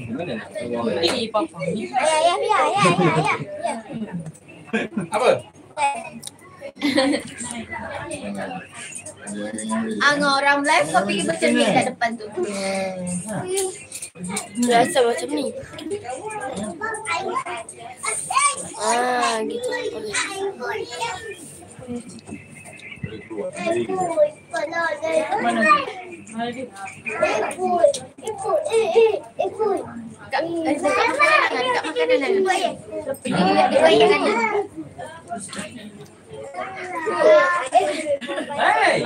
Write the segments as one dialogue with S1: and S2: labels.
S1: Mana nak keluar?
S2: Ya.
S1: Apa?
S2: Orang live kau pergi macam ni kat depan tu. Rasa macam ni. Gitu.
S3: Mana?
S2: Ikut. Kat makanan.
S3: Hey.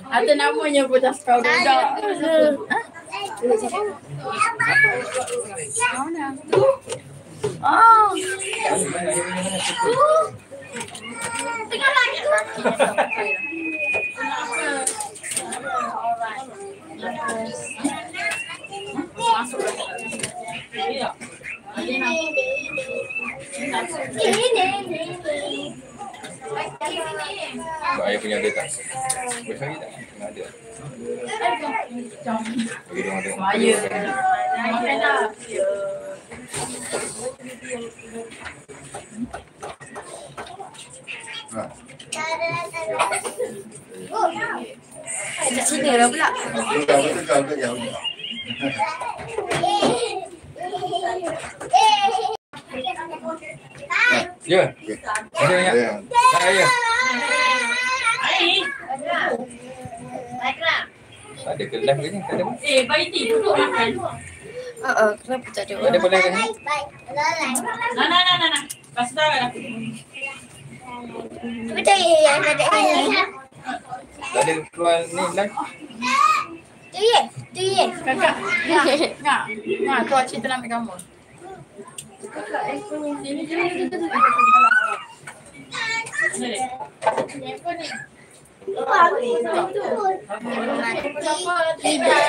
S3: Ada namanya bocah kau dah. Oh. Tinggal lagi. Masuk. Iya.
S1: Ayah punya ada tak? Boleh lagi tak? Ada. Bagi dia ada.
S3: Saya. Makan dah.
S2: Di sini lah pula.
S1: Ya. Ada ya. Saya. Ada ke live ke ni? Tak ada.
S3: Baiti duduk makan.
S2: Kenapa tak ada?
S1: Ada boleh ke ni?
S3: Nah. Kasih tahu aku.
S2: Betul yang ada ini.
S1: Tak ada keluar ni live.
S2: Tu ye.
S3: Kakak. Nah, tu cerita nama kamu.
S2: Tidak.